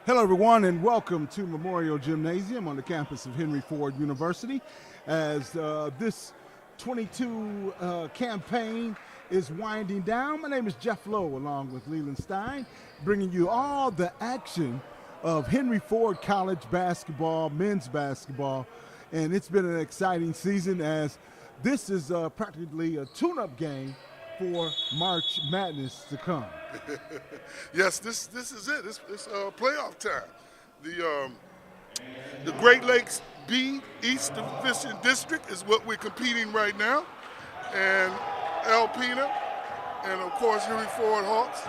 Hello, everyone, and welcome to Memorial Gymnasium on the campus of Henry Ford University as this 22 campaign is winding down. My name is Jeff Lowe, along with Leland Stein, bringing you all the action of Henry Ford College basketball, men's basketball, and it's been an exciting season as this is practically a tune-up game for March Madness to come. Yes, this is it. It's playoff time. The Great Lakes B East Division District is what we're competing right now, and Alpena, and of course Henry Ford Hawks.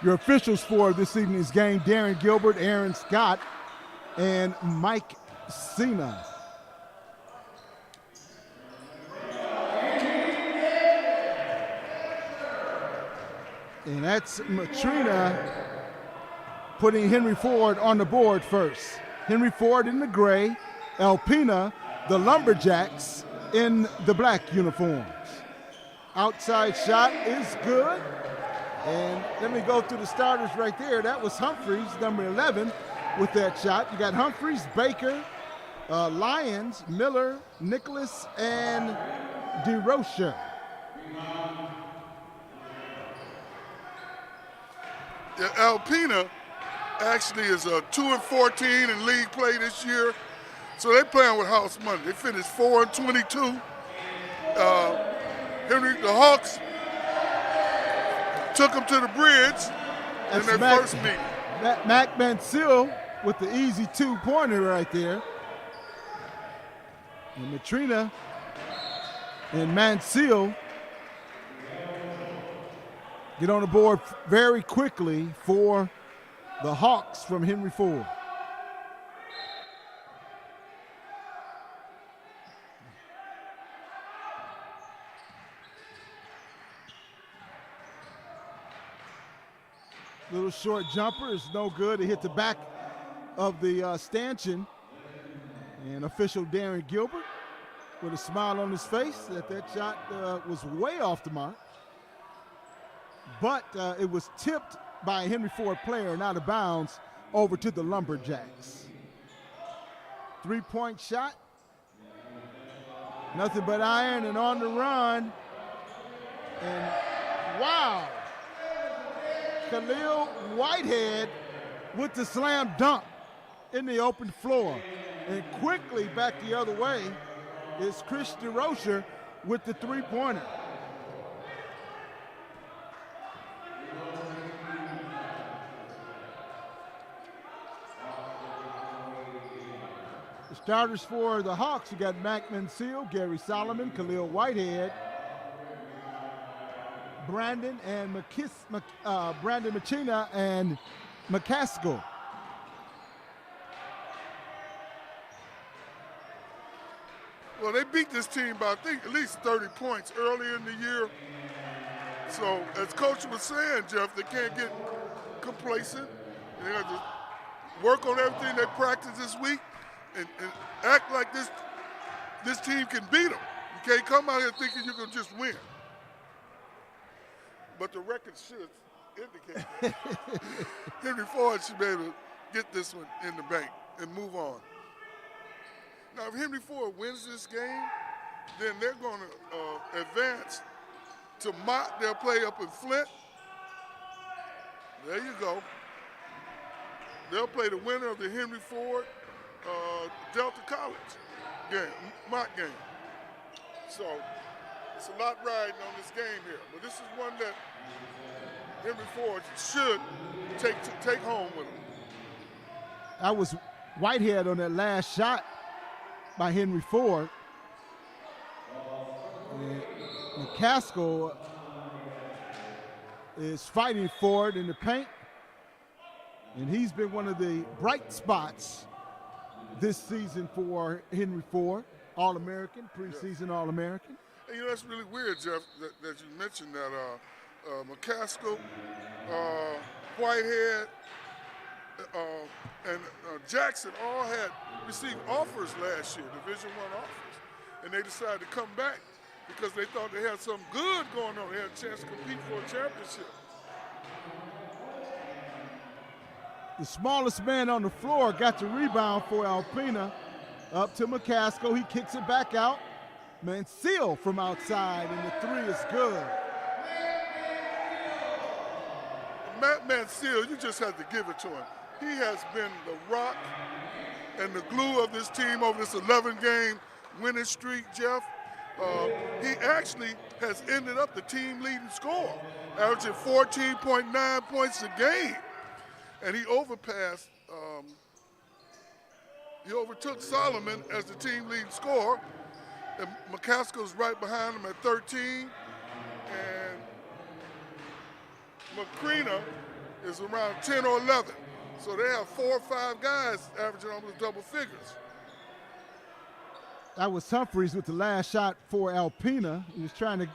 Your officials for this evening's game: Darren Gilbert, Aaron Scott, and Mike Cena. And that's Matrina putting Henry Ford on the board first. Henry Ford in the gray, Alpena, the Lumberjacks, in the black uniforms. Outside shot is good. And let me go through the starters right there. That was Humphreys, number 11, with that shot. You got Humphreys, Baker, Lyons, Miller, Nicholas, and DeRocha. Alpena actually is 2-14 in league play this year, so they're playing with house money. They finished 4-22. The Hawks took them to the bridge in their first meeting. Mac Mansell with the easy two-pointer right there. And Matrina and Mansell get on the board very quickly for the Hawks from Henry Ford. Little short jumper is no good. It hit the back of the stanchion. And official Darren Gilbert with a smile on his face that shot was way off the mark. But it was tipped by a Henry Ford player and out of bounds over to the Lumberjacks. Three-point shot. Nothing but iron and on the run. And wow. Khalil Whitehead with the slam dunk in the open floor. And quickly back the other way is Chris DeRocha with the three-pointer. The starters for the Hawks, you got Mac Mansell, Gary Solomon, Khalil Whitehead, Brandon Machina, and McCaskill. Well, they beat this team by, I think, at least 30 points earlier in the year. So, as Coach was saying, Jeff, they can't get complacent. They have to work on everything they practiced this week and act like this team can beat them. You can't come out here thinking you can just win. But the record should indicate that Henry Ford should be able to get this one in the bank and move on. Now, if Henry Ford wins this game, then they're going to advance to Mott. They'll play up in Flint. There you go. They'll play the winner of the Henry Ford Delta College game, Mott game. So it's a lot riding on this game here. But this is one that Henry Ford should take home with them. That was Whitehead on that last shot by Henry Ford. And McCaskill is fighting for it in the paint. And he's been one of the bright spots this season for Henry Ford, All-American, preseason All-American. And, you know, that's really weird, Jeff, that you mentioned that McCaskill, Whitehead, and Jackson all had received offers last year, Division I offers, and they decided to come back because they thought they had something good going on. They had a chance to compete for a championship. The smallest man on the floor got the rebound for Alpena. Up to McCaskill. He kicks it back out. Mansell from outside, and the three is good. Matt Mansell, you just have to give it to him. He has been the rock and the glue of this team over this 11-game winning streak, Jeff. He actually has ended up the team leading scorer, averaging 14.9 points a game. And he overpassed, he overtook Solomon as the team leading scorer. And McCaskill's right behind him at 13. And Macrina is around 10 or 11. So they have 4 or 5 guys averaging almost double figures. That was Humphreys with the last shot for Alpena. He was trying to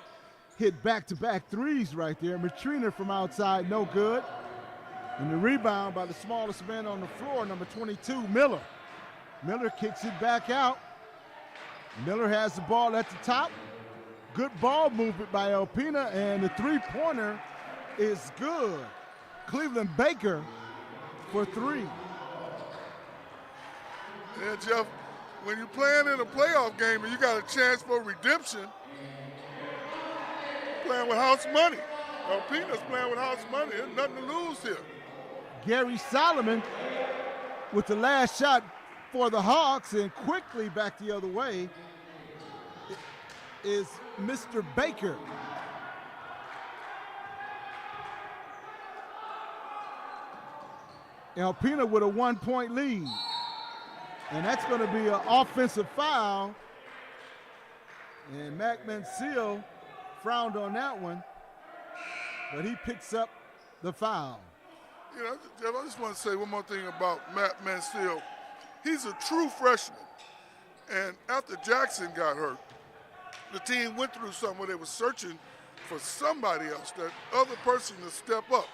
hit back-to-back threes right there. Macrina from outside, no good. And the rebound by the smallest man on the floor, number 22, Miller. Miller kicks it back out. Miller has the ball at the top. Good ball movement by Alpena, and the three-pointer is good. Cleveland Baker for 3. Yeah, Jeff, when you're playing in a playoff game and you got a chance for redemption, playing with house money. Alpena's playing with house money. There's nothing to lose here. Gary Solomon with the last shot for the Hawks, and quickly back the other way is Mr. Baker. Alpena with a 1-point lead. And that's going to be an offensive foul. And Mac Mansell frowned on that one, but he picks up the foul. You know, Jeff, I just want to say one more thing about Matt Mansell. He's a true freshman. And after Jackson got hurt, the team went through something where they were searching for somebody else, that other person to step up.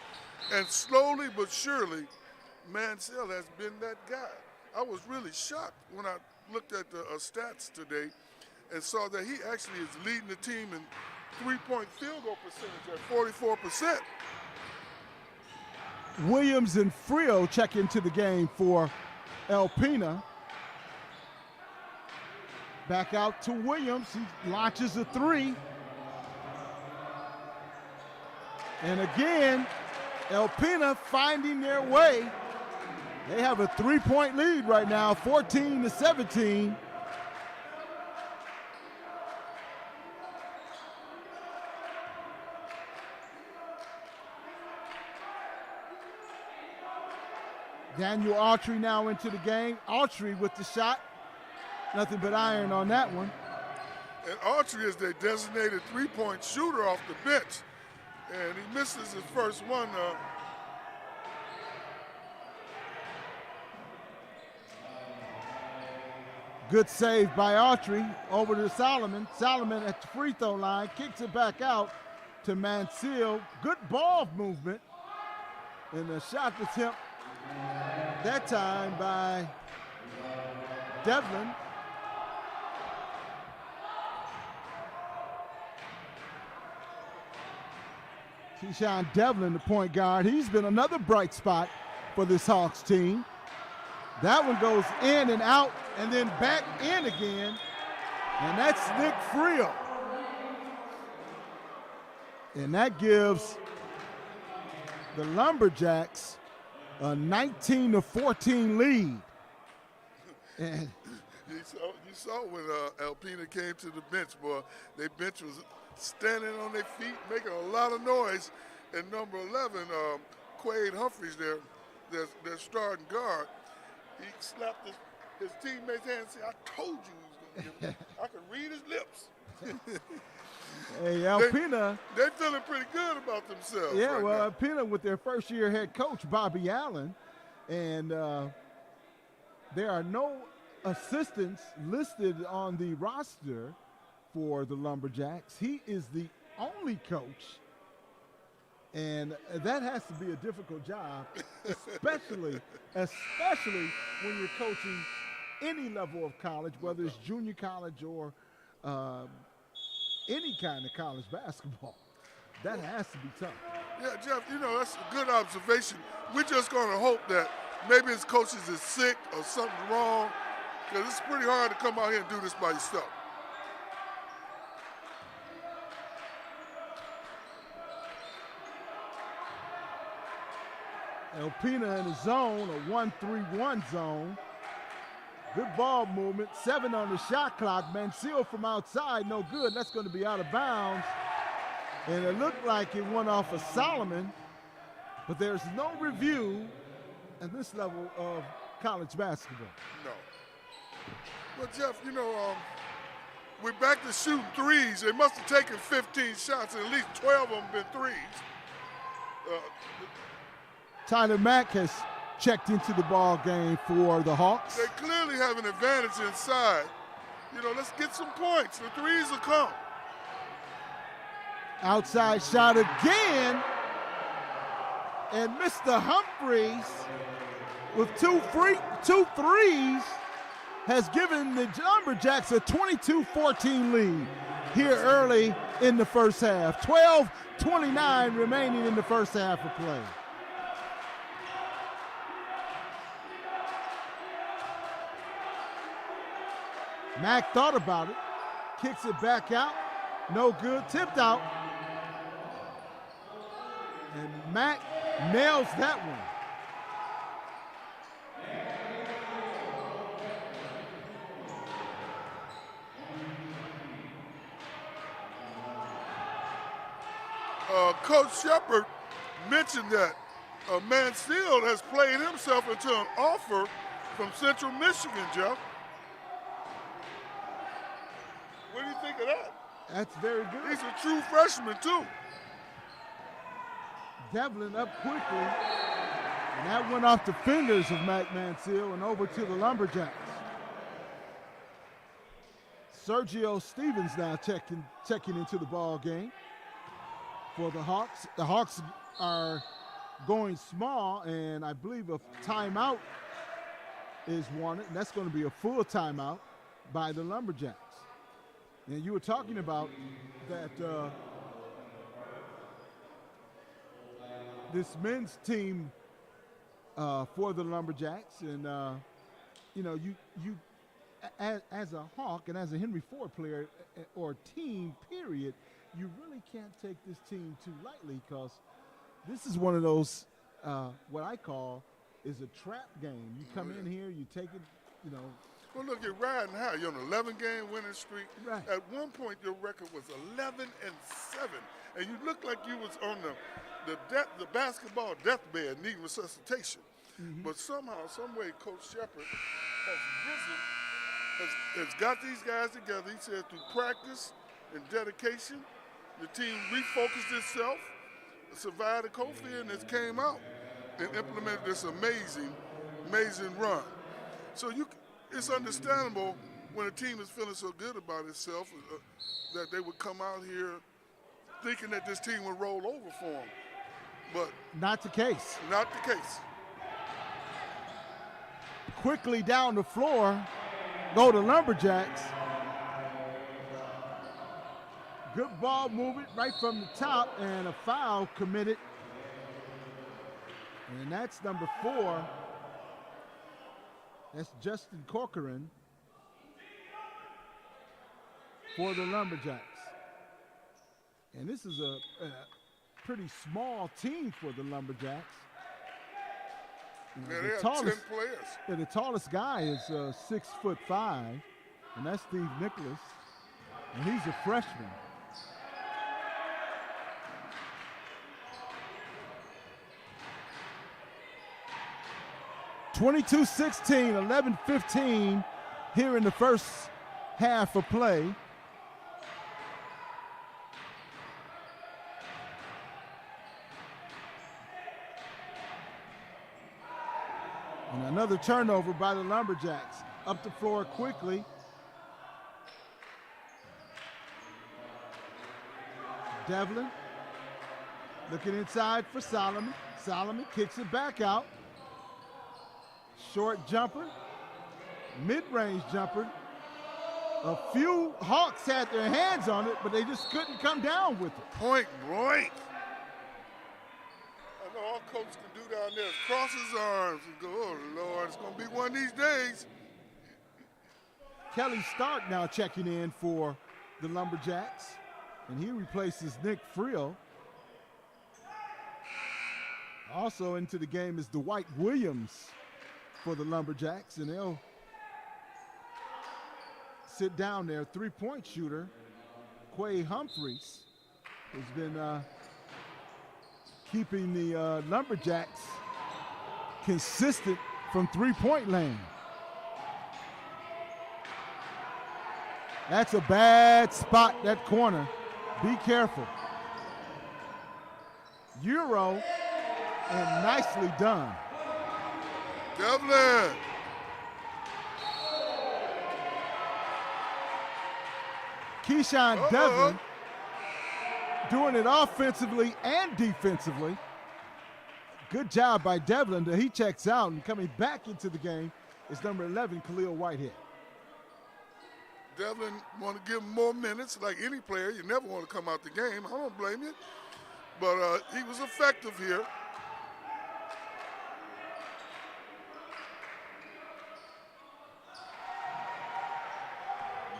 And slowly but surely, Mansell has been that guy. I was really shocked when I looked at the stats today and saw that he actually is leading the team in three-point field goal percentage at 44%. Williams and Frio check into the game for Alpena. Back out to Williams. He launches a 3. And again, Alpena finding their way. They have a 3-point lead right now, 14-17. Daniel Autry now into the game. Autry with the shot. Nothing but iron on that one. And Autry is their designated three-point shooter off the bench. And he misses his first one. Good save by Autry. Over to Solomon. Solomon at the free throw line. Kicks it back out to Mansell. Good ball movement. And the shot attempt that time by Devlin. Keyshawn Devlin, the point guard. He's been another bright spot for this Hawks team. That one goes in and out and then back in again. And that's Nick Frio. And that gives the Lumberjacks a 19-14 lead. And you saw when Alpena came to the bench, boy. Their bench was standing on their feet, making a lot of noise. And number 11, Quade Humphreys, their starting guard, he slapped his teammate's hand and said, "I told you he was going to get it." I could read his lips. Hey, Alpena. They're feeling pretty good about themselves. Yeah, right well, now. Alpena with their first-year head coach, Bobby Allen, and there are no assistants listed on the roster for the Lumberjacks. He is the only coach, and that has to be a difficult job, especially when you're coaching any level of college, whether it's junior college or any kind of college basketball. That has to be tough. Yeah, Jeff, that's a good observation. We're just going to hope that maybe his coaches is sick or something wrong, because it's pretty hard to come out here and do this by yourself. Alpena in the zone, a 1-3-1 zone. Good ball movement, 7 on the shot clock. Mansell from outside, no good. That's going to be out of bounds. And it looked like it went off of Solomon, but there's no review at this level of college basketball. No. Well, Jeff, we're back to shooting threes. They must have taken 15 shots, and at least 12 of them been threes. Tyler Mack has checked into the ball game for the Hawks. They clearly have an advantage inside. Let's get some points. The threes will come. Outside shot again. And Mr. Humphreys with two threes has given the Lumberjacks a 22-14 lead here early in the first half. 12:29 remaining in the first half of play. Mack thought about it, kicks it back out, no good, tipped out. And Mack nails that one. Coach Shepard mentioned that Mansfield has played himself into an offer from Central Michigan, Jeff. What do you think of that? That's very good. He's a true freshman, too. Devlin up quickly, and that went off the fingers of Mac Mansell and over to the Lumberjacks. Sergio Stevens now checking into the ball game for the Hawks. The Hawks are going small, and I believe a timeout is wanted, and that's going to be a full timeout by the Lumberjacks. And you were talking about that this men's team for the Lumberjacks, and you as a Hawk and as a Henry Ford player or team, period, you really can't take this team too lightly, because this is one of those what I call is a trap game. You come in here, you take it, Well, look, you're riding high. You're on an 11-game winning streak. Right. At one point, your record was 11-7, and you looked like you was on the basketball deathbed needing resuscitation. Mm-hmm. But somehow, some way, Coach Shepard has got these guys together. He said through practice and dedication, the team refocused itself, survived the cold field, and it came out and implemented this amazing, amazing run. So it's understandable when a team is feeling so good about itself that they would come out here thinking that this team would roll over for them. But not the case. Not the case. Quickly down the floor, go to Lumberjacks. Good ball movement right from the top, and a foul committed. And that's number 4. That's Justin Corcoran for the Lumberjacks. And this is a pretty small team for the Lumberjacks. Yeah, they have 10 players. Yeah, the tallest guy is 6'5", and that's Steve Nicholas, and he's a freshman. (22-16), 11-15 here in the first half of play. And another turnover by the Lumberjacks. Up the floor quickly. Devlin looking inside for Solomon. Solomon kicks it back out. Short jumper, mid-range jumper, A few Hawks had their hands on it, but they just couldn't come down with it. Point blank. I know all coaches can do down there is cross his arms and go, oh, Lord, it's going to be one of these days. Kelly Stark now checking in for the Lumberjacks, and he replaces Nick Friel. Also into the game is Dwight Williams for the Lumberjacks, and they'll sit down there. Three-point shooter, Quay Humphreys, has been keeping the Lumberjacks consistent from three-point land. That's a bad spot, that corner. Be careful. Euro, and nicely done. Devlin. Keyshawn Devlin doing it offensively and defensively. Good job by Devlin. He checks out, and coming back into the game is number 11, Khalil Whitehead. Devlin want to give him more minutes. Like any player, you never want to come out the game. I don't blame you. But he was effective here.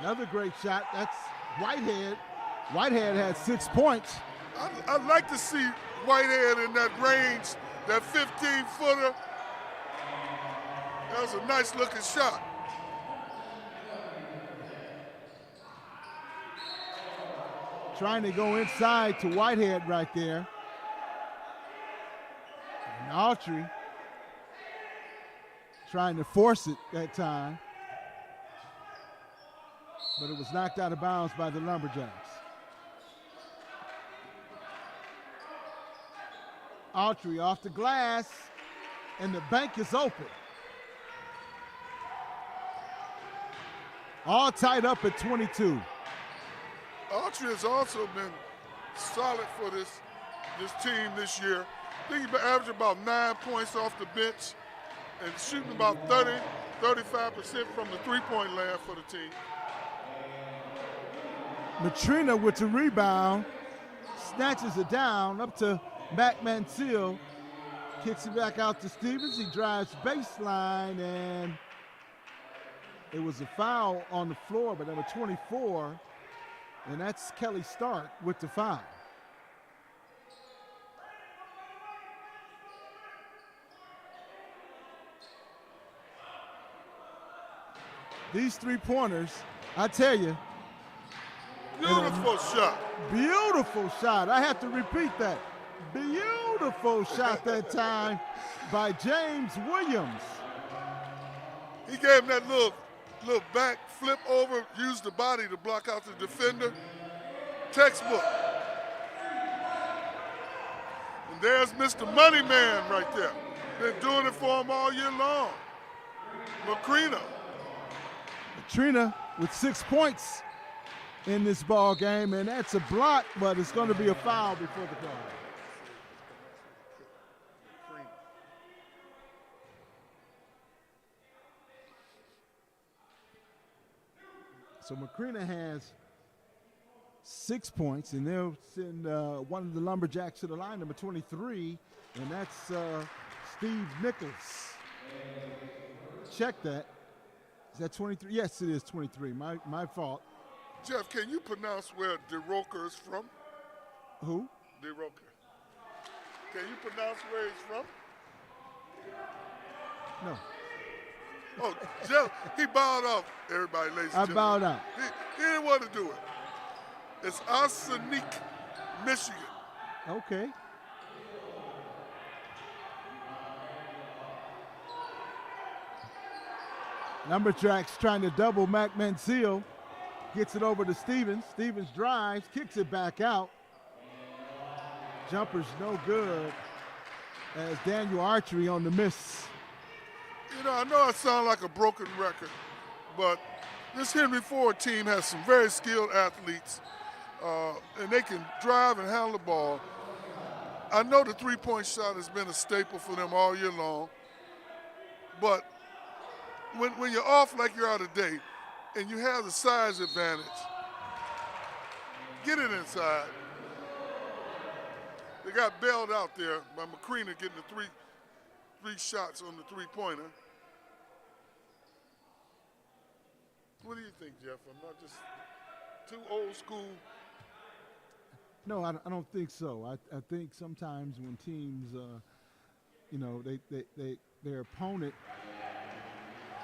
Another great shot. That's Whitehead. Whitehead had 6 points. I'd like to see Whitehead in that range, that 15-footer. That was a nice-looking shot. Trying to go inside to Whitehead right there. And Autry trying to force it that time. But it was knocked out of bounds by the Lumberjacks. Autry off the glass, and the bank is open. All tied up at 22. Autry has also been solid for this team this year. I think he's averaging about 9 points off the bench and shooting about 35% from the three-point land for the team. Matrina with the rebound, snatches it down up to Mac Mansell, kicks it back out to Stevens. He drives baseline, and it was a foul on the floor by number 24, and that's Kelly Stark with the foul. These three-pointers, I tell you. Beautiful shot. Beautiful shot. I have to repeat that. Beautiful shot that time by James Williams. He gave him that little back flip over, used the body to block out the defender. Textbook. And there's Mr. Money Man right there. Been doing it for him all year long. Macrina. Matrina with 6 points in this ball game, and that's a block, but it's going to be a foul before the call. So Macrina has 6 points, and they'll send one of the Lumberjacks to the line, number 23, and that's Steve Nichols. Check that. Is that 23? Yes, it is 23. My fault. Jeff, can you pronounce where DeRoker is from? Who? DeRoker. Can you pronounce where he's from? No. Oh, Jeff, he bowed off, everybody, ladies and gentlemen. I bowed out. He didn't want to do it. It's Arsenic, Michigan. Okay. Lumberjacks trying to double Mac Mansell. Gets it over to Stevens. Stevens drives, kicks it back out. Jumper's no good as Daniel Archery on the miss. You know, I know I sound like a broken record, but this Henry Ford team has some very skilled athletes, and they can drive and handle the ball. I know the three-point shot has been a staple for them all year long, but when you're off like you're out today, and you have the size advantage, get it inside. They got bailed out there by McCreena getting the three shots on the three-pointer. What do you think, Jeff? I'm not just too old school. No, I don't think so. I think sometimes when teams, their opponent,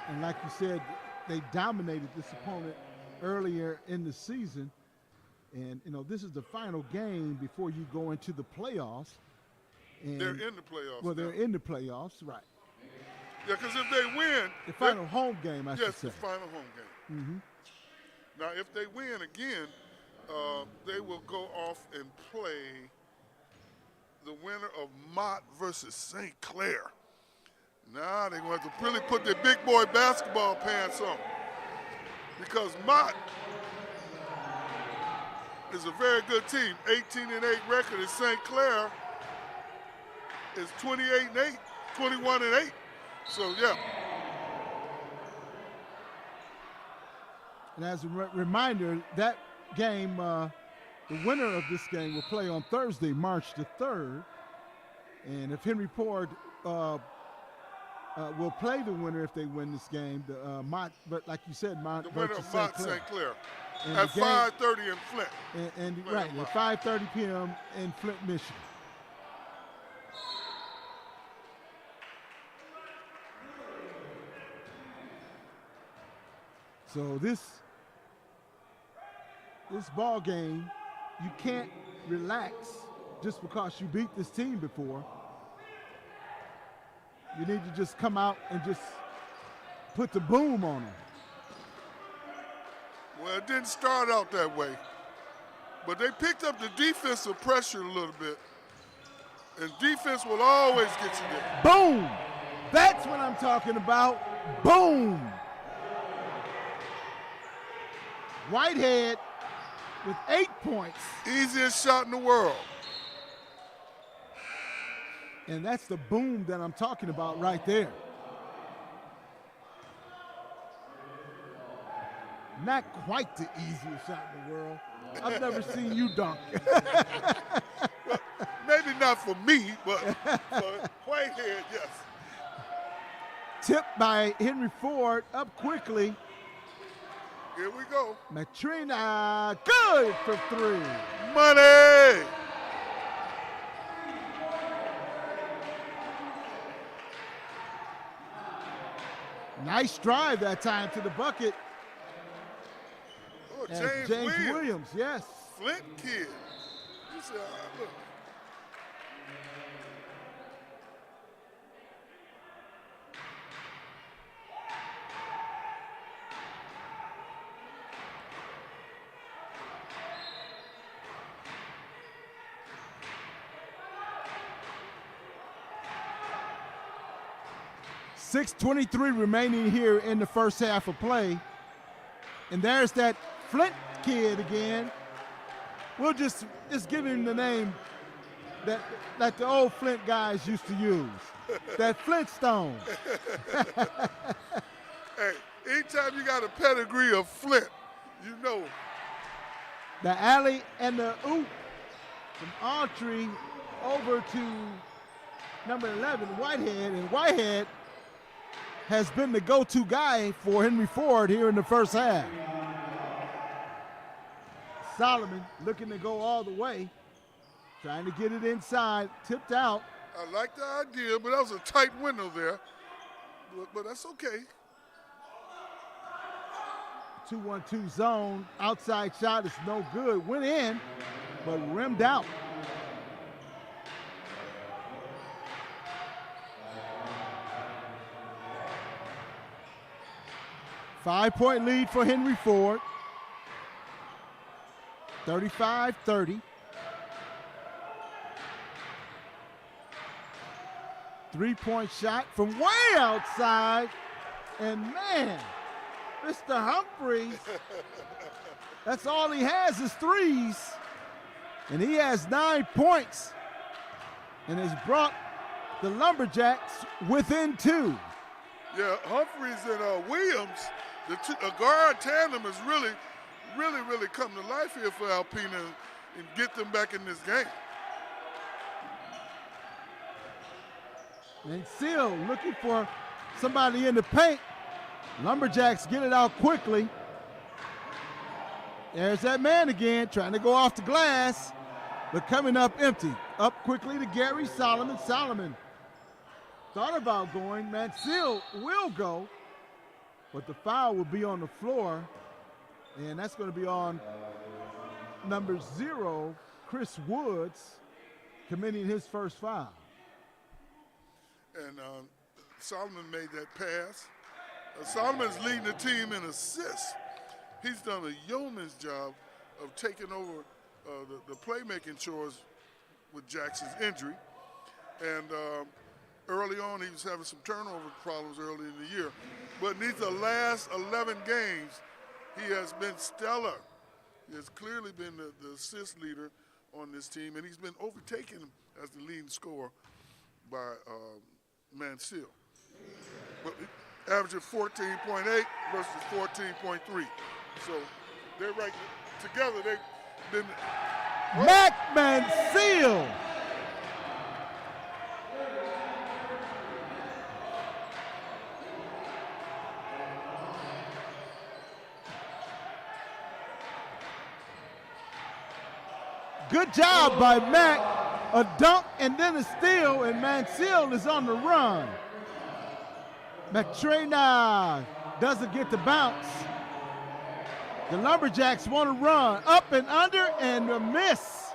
and like you said, they dominated this opponent earlier in the season. And, this is the final game before you go into the playoffs. And they're in the playoffs. Well, they're in the playoffs, right. Yeah, because if they win. The final home game, I should say. Yes, the final home game. Mm-hmm. Now, if they win again, they will go off and play the winner of Mott versus St. Clair. Now they're going to have to really put their big boy basketball pants on, because Mott is a very good team. 18-8 record. And St. Clair is 28-8, 21-8. So yeah. And as a reminder, that game, the winner of this game will play on Thursday, March the 3rd. And if Henry Ford will play the winner if they win this game, but like you said, Mott versus St. Clair. At 5:30 in Flint. And right, at 5:30 p.m. in Flint, Michigan. So this ball game, you can't relax just because you beat this team before. You need to just come out and just put the boom on them. Well, it didn't start out that way, but they picked up the defensive pressure a little bit, and defense will always get you there. Boom! That's what I'm talking about. Boom! Whitehead with 8 points. Easiest shot in the world. And that's the boom that I'm talking about right there. Not quite the easiest shot in the world. I've never seen you dunk. Well, maybe not for me, but for Whitehead, yes. Tipped by Henry Ford, up quickly. Here we go. Matrina, good for three. Money! Nice drive that time to the bucket. Oh, James Williams, yes. Flint kid. You said, look. .6:23 remaining here in the first half of play. And there's that Flint kid again. We'll just give him the name that the old Flint guys used to use. That Flintstone. Hey, anytime you got a pedigree of Flint, you know. The alley and the oop from Autry over to number 11, Whitehead. And Whitehead has been the go-to guy for Henry Ford here in the first half. Solomon looking to go all the way, trying to get it inside, tipped out. I like the idea, but that was a tight window there. But that's okay. 2-1-2 zone, outside shot is no good. Went in, but rimmed out. Five-point lead for Henry Ford. 35-30. Three-point shot from way outside. And man, Mr. Humphreys, that's all he has is threes. And he has 9 points and has brought the Lumberjacks within 2. Yeah, Humphreys and Williams A guard tandem has really come to life here for Alpena and get them back in this game. And Seal looking for somebody in the paint. Lumberjacks get it out quickly. There's that man again trying to go off the glass, but coming up empty. Up quickly to Gary Solomon. Solomon thought about going. Mansell will go, but the foul will be on the floor, and that's going to be on number 0, Chris Woods, committing his first foul. And Solomon made that pass. Solomon's leading the team in assists. He's done a yeoman's job of taking over the playmaking chores with Jackson's injury. And early on, he was having some turnover problems early in the year. But in these last 11 games, he has been stellar. He has clearly been the assist leader on this team, and he's been overtaken as the leading scorer by Mansell. Averaging 14.8 versus 14.3. So they're right together. They've been. Mac Mansell. Good job by Mac. A dunk and then a steal, and Mansell is on the run. McTrina doesn't get the bounce. The Lumberjacks want to run up and under and a miss.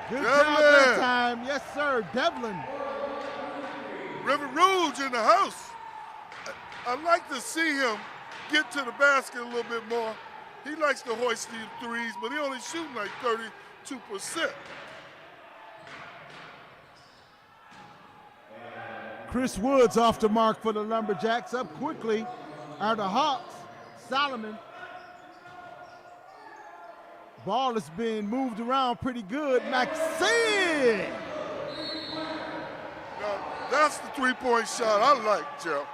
Good job that time. Yes, sir. Devlin. River Rouge in the house. I'd like to see him get to the basket a little bit more. He likes to hoist these threes, but he only shooting like 32%. Chris Woods off the mark for the Lumberjacks. Up quickly are the Hawks. Solomon. Ball is being moved around pretty good. Maxine! Now, that's the three-point shot I like, Jeff.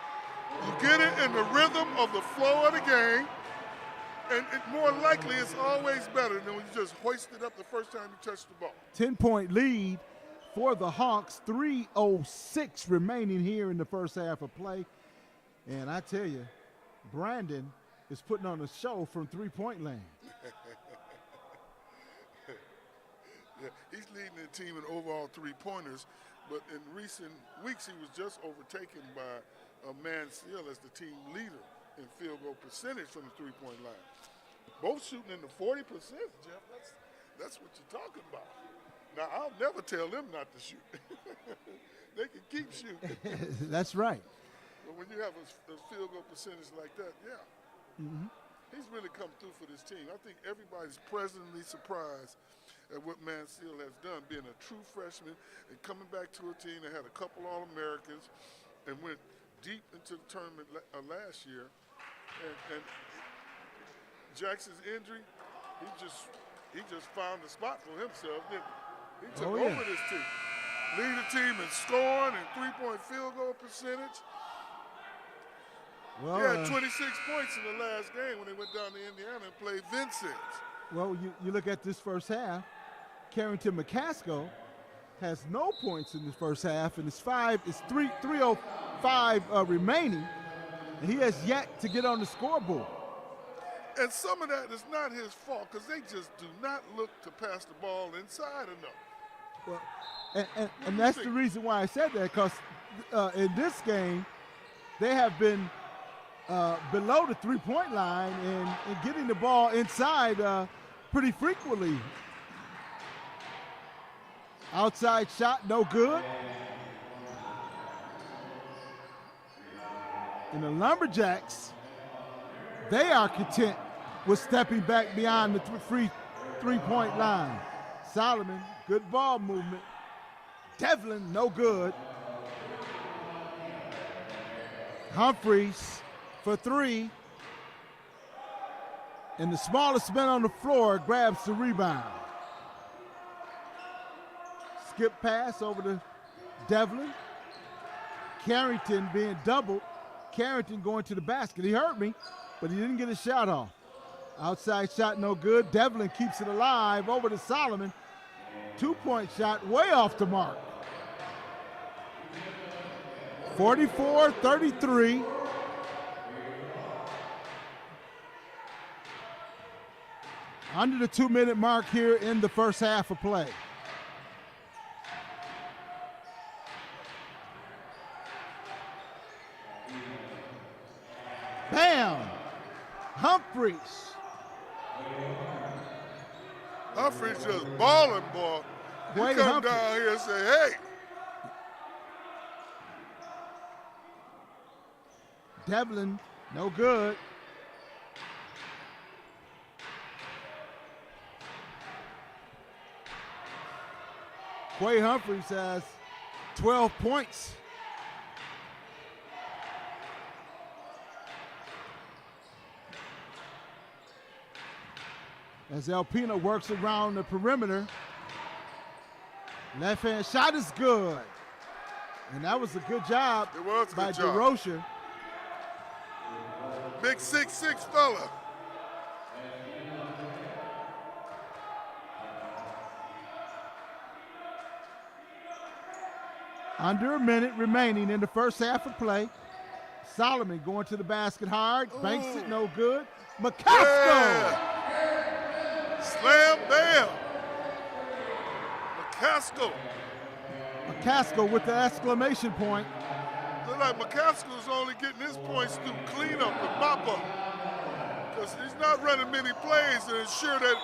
You get it in the rhythm of the flow of the game, and more likely it's always better than when you just hoist it up the first time you touch the ball. 10-point lead for the Hawks. 3:06 remaining here in the first half of play. And I tell you, Brandon is putting on a show from three-point land. Yeah, he's leading the team in overall three-pointers, but in recent weeks he was just overtaken by Mansell as the team leader in field goal percentage from the three-point line. Both shooting in the 40%, Jeff. That's what you're talking about. Now, I'll never tell them not to shoot. They can keep shooting. That's right. But when you have a field goal percentage like that, yeah. Mm-hmm. He's really come through for this team. I think everybody's pleasantly surprised at what Mansell has done, being a true freshman and coming back to a team that had a couple All-Americans and went deep into the tournament last year. And Jackson's injury, he just found a spot for himself, didn't he? He took over this team. Lead the team in scoring and three-point field goal percentage. Well, he had 26 points in the last game when they went down to Indiana and played Vincennes. Well, you look at this first half, Carrington McCaskill has no points in the first half, and it's 3:05 remaining, and he has yet to get on the scoreboard. And some of that is not his fault because they just do not look to pass the ball inside enough. Well, and that's the reason why I said that, because in this game, they have been below the three-point line and getting the ball inside pretty frequently. Outside shot, no good. And the Lumberjacks, they are content with stepping back beyond the three-point line. Solomon, good ball movement. Devlin, no good. Humphreys for three. And the smallest man on the floor grabs the rebound. skip pass over to Devlin. Carrington being doubled. Carrington going to the basket. He hurt me, but he didn't get a shot off. Outside shot no good. Devlin keeps it alive over to Solomon. 2-point shot way off the mark. 44-33. Under the 2-minute mark here in the first half of play. Bam! Humphreys. Humphreys just balling, boy. He Wade come Humphreys. down here and say, hey. Devlin, no good. Quay Humphreys has 12 points. As Alpena works around the perimeter. Left hand shot is good. And that was a good job It was a by good job. DeRocher. Big 6'6" fella. Under a minute remaining in the first half of play. Solomon going to the basket hard. Banks it, no good. McCaskill. Yeah. Slam bam. McCaskill. McCaskill with the exclamation point. Look like McCaskill's only getting his points through cleanup and mop up. Because he's not running many plays to ensure that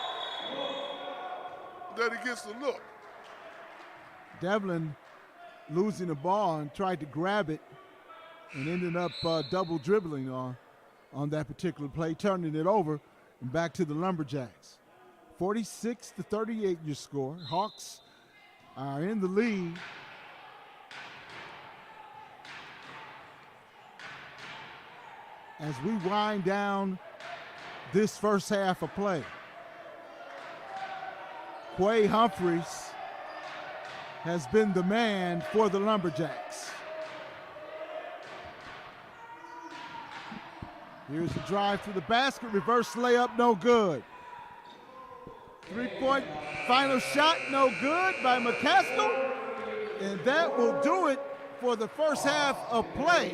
he gets the look. Devlin losing the ball and tried to grab it and ended up double dribbling on that particular play, turning it over and back to the Lumberjacks. 46-38 your score. Hawks are in the lead. As we wind down this first half of play. Quay Humphreys has been the man for the Lumberjacks. Here's the drive to the basket, reverse layup, no good. 3-point final shot, no good by McCaskill. And that will do it for the first half of play.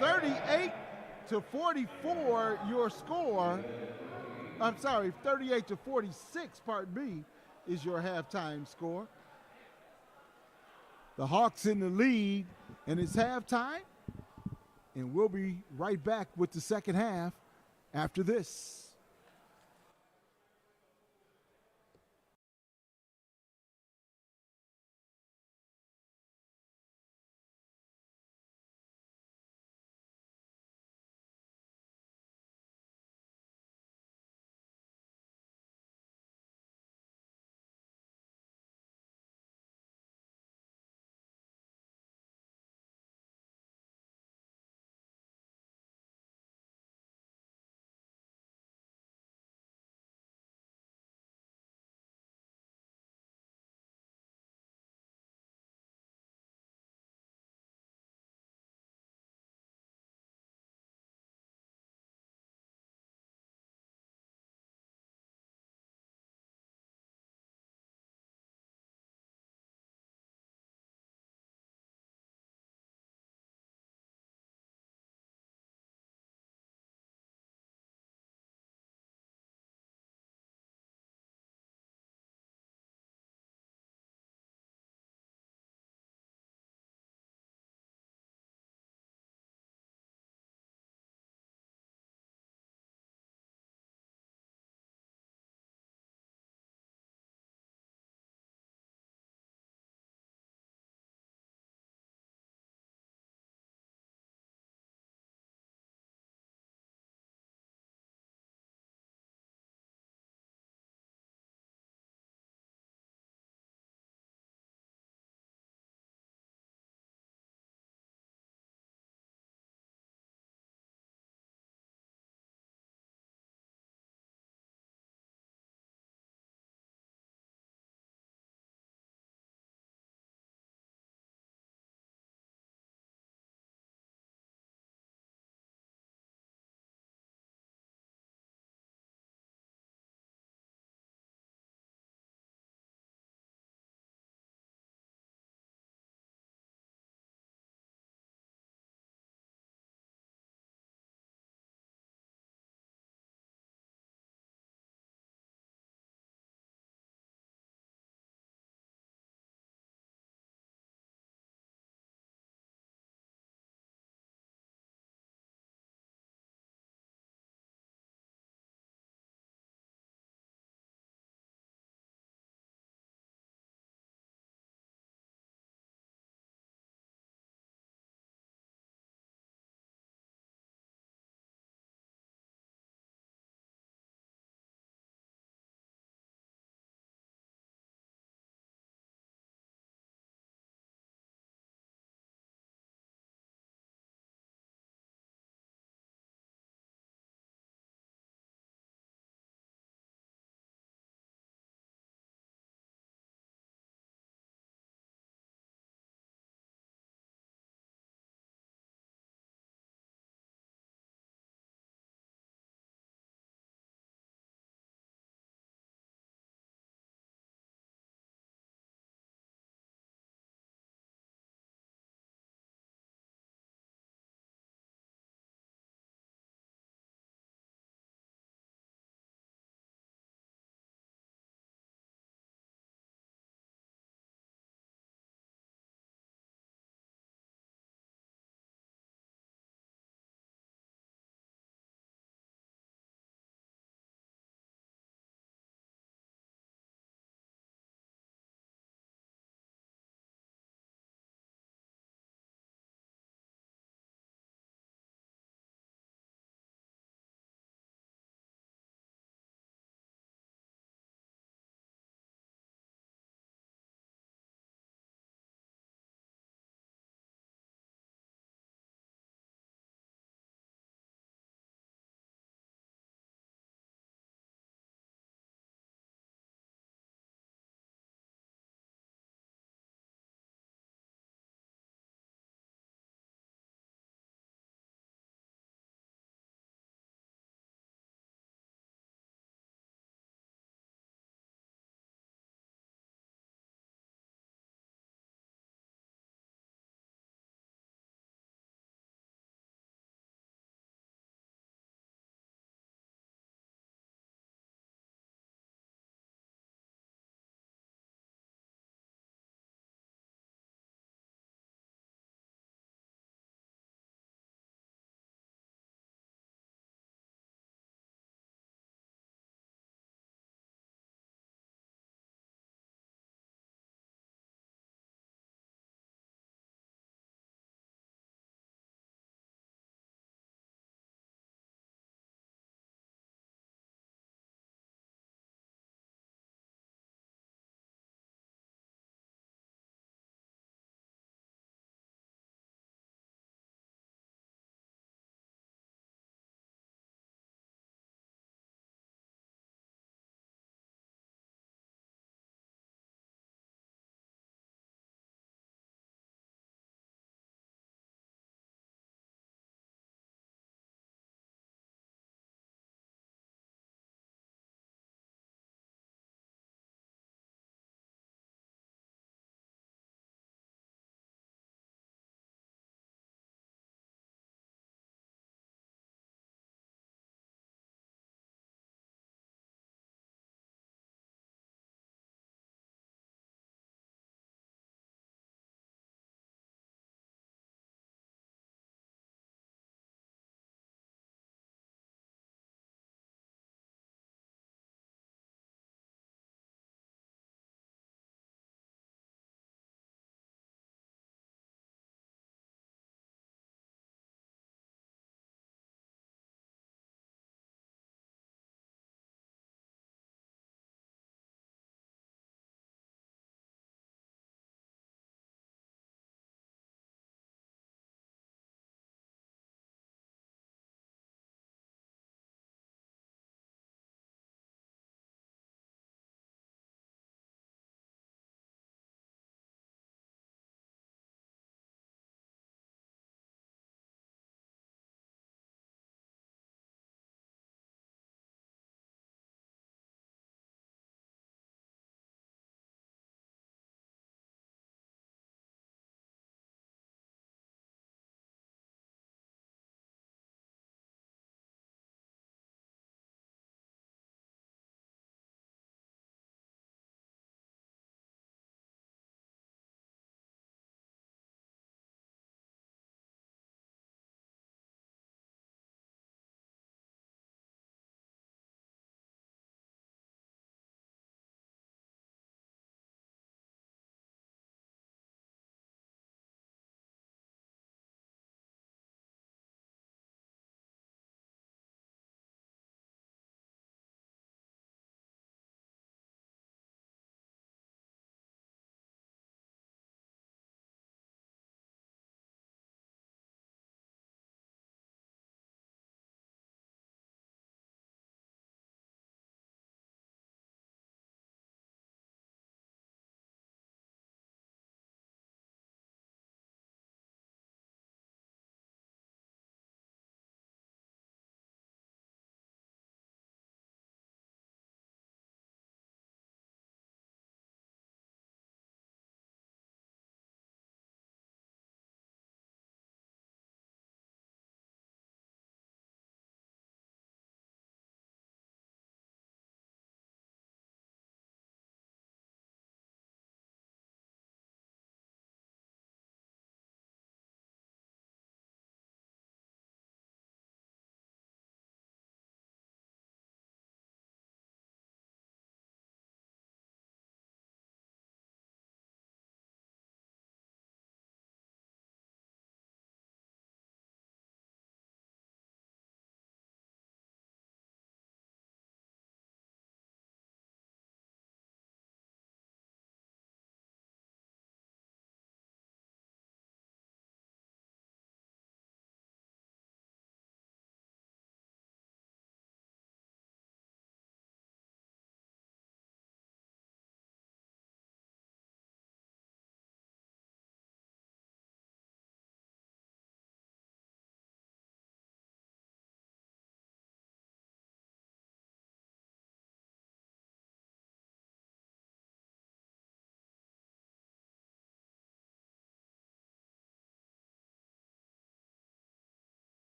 38-44 your score. I'm sorry, 38-46, pardon me, is your halftime score. The Hawks in the lead, and it's halftime. And we'll be right back with the second half after this.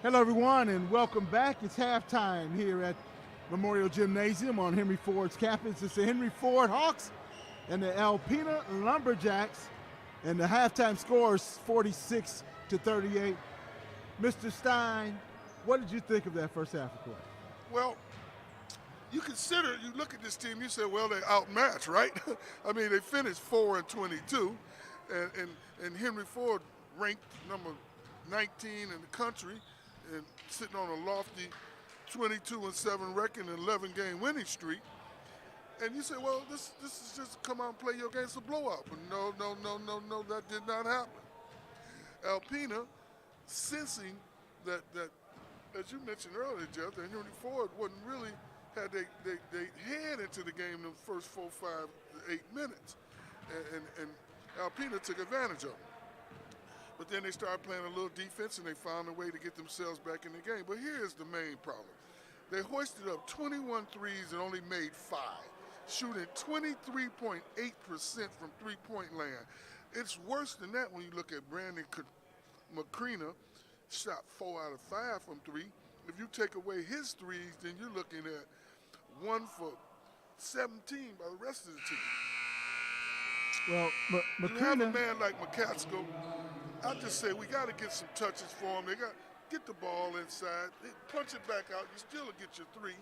Hello, everyone, and welcome back. It's halftime here at Memorial Gymnasium on Henry Ford's campus. It's the Henry Ford Hawks and the Alpena Lumberjacks, and the halftime score is 46-38. Mr. Stein, what did you think of that first half of play? Well, you look at this team, you say, well, they're outmatched, right? I mean, they finished 4-22, and Henry Ford ranked number 19 in the country and sitting on a lofty 22-7 record and 11-game winning streak. And you say, well, this is just come out and play your game. It's a blowout. But no, that did not happen. Alpena, sensing that as you mentioned earlier, Jeff, that Henry Ford wasn't really had they head into the game in the first 4, 5, 8 minutes. And Alpena took advantage of it. But then they started playing a little defense, and they found a way to get themselves back in the game. But here's the main problem. They hoisted up 21 threes and only made 5, shooting 23.8% from three-point land. It's worse than that when you look at Brandon McCrena, shot 4 out of 5 from 3. If you take away his threes, then you're looking at 1 for 17 by the rest of the team. Well, you have a man like McCaskill, I just say we got to get some touches for him. They got to get the ball inside, punch it back out. You still get your 3,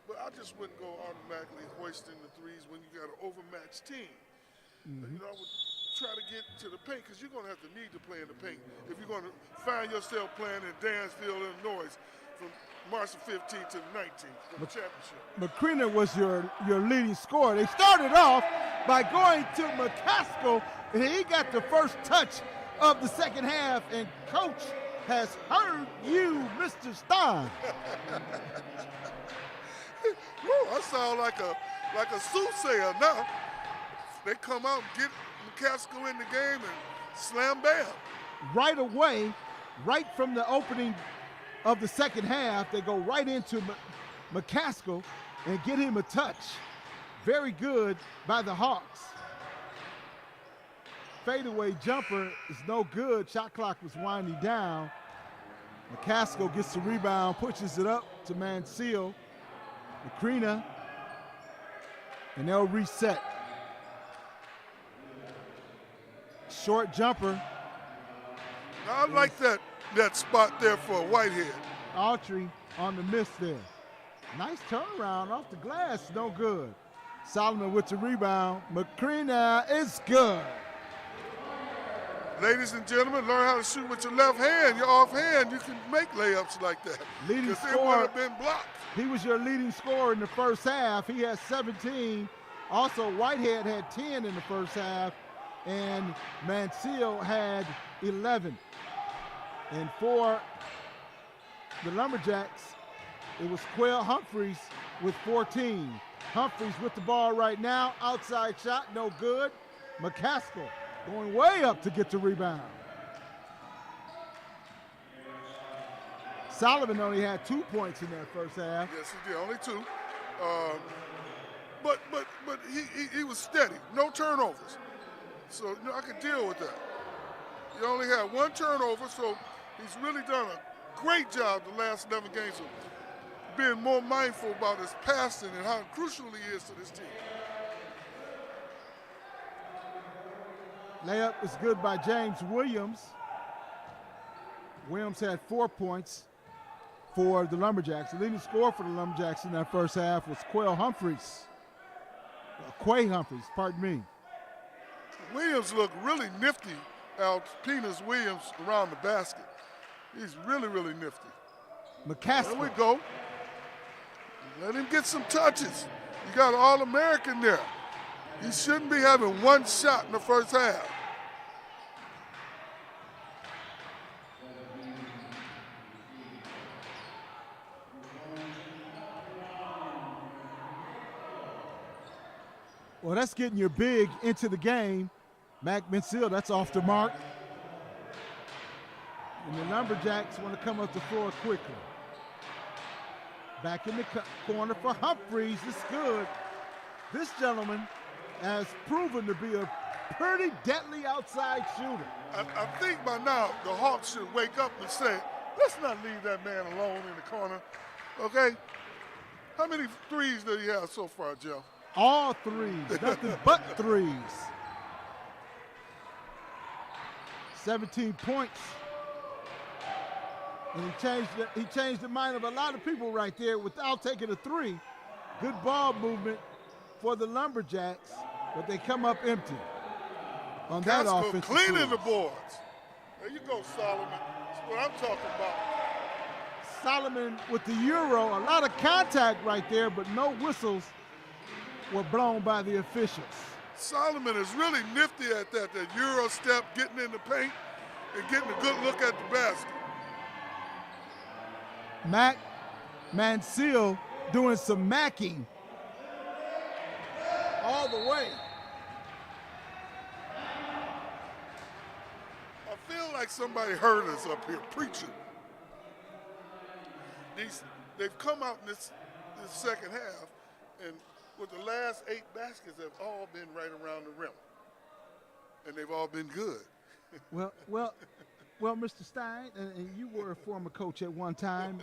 but I just wouldn't go automatically hoisting the threes when you got an overmatched team. You know, I would try to get to the paint because you're going to have to need to play in the paint if you're going to find yourself playing in Dansville, Illinois from March 15th to the 19th for the championship. McCrena was your leading scorer. They started off by going to McCaskill, and he got the first touch of the second half, and Coach has heard you, Mr. Stein. Woo, I sound like a soothsayer now. They come out and get McCaskill in the game and slam bam. Right away, right from the opening of the second half, they go right into McCaskill and get him a touch. Very good by the Hawks. Fadeaway jumper is no good. Shot clock was winding down. McCaskill gets the rebound, pushes it up to Mansell. McCrena, and they'll reset. Short jumper. Now, I like that spot there for a Whitehead. Autry on the miss there. Nice turnaround off the glass, no good. Solomon with the rebound. McCrena is good. Ladies and gentlemen, learn how to shoot with your left hand. Your off hand, you can make layups like that. Leading Because they scorer. would have been blocked. He was your leading scorer in the first half. He has 17. Also, Whitehead had 10 in the first half, and Mansell had 11. And for the Lumberjacks, it was Quail Humphreys with 14. Humphreys with the ball right now. Outside shot, no good. McCaskill going way up to get the rebound. Solomon only had 2 points in that first half. Yes, he did, only 2. But he was steady, no turnovers. So I could deal with that. He only had 1 turnover, so he's really done a great job the last 11 games of being more mindful about his passing and how crucial he is to this team. Layup is good by James Williams. Williams had 4 points for the Lumberjacks. The leading scorer for the Lumberjacks in that first half was Quay Humphreys, pardon me. Williams looked really nifty, Alpena's Williams around the basket. He's really, really nifty. McCaskill. There we go. Let him get some touches. You got an All-American there. He shouldn't be having 1 shot in the first half. Well, that's getting your big into the game. Mac Mansell, that's off the mark. And the Lumberjacks want to come up the floor quickly. Back in the corner for Humphreys. It's good. This gentleman has proven to be a pretty deadly outside shooter. I think by now the Hawks should wake up and say, Let's not leave that man alone in the corner, okay? How many threes did he have so far, Jeff? All threes, nothing but threes. 17 points. And he changed the mind of a lot of people right there without taking a three. Good ball movement for the Lumberjacks, but they come up empty on that offense. Cleaning the boards. There you go, Solomon. That's what I'm talking about. Solomon with the Euro, a lot of contact right there, but no whistles were blown by the officials. Solomon is really nifty at that Euro step, getting in the paint and getting a good look at the basket. Mansell doing some macking all the way. I feel like somebody heard us up here preaching. They've come out in this second half, and with the last 8 baskets have all been right around the rim, and they've all been good. Well, Mr. Stein, and you were a former coach at one time.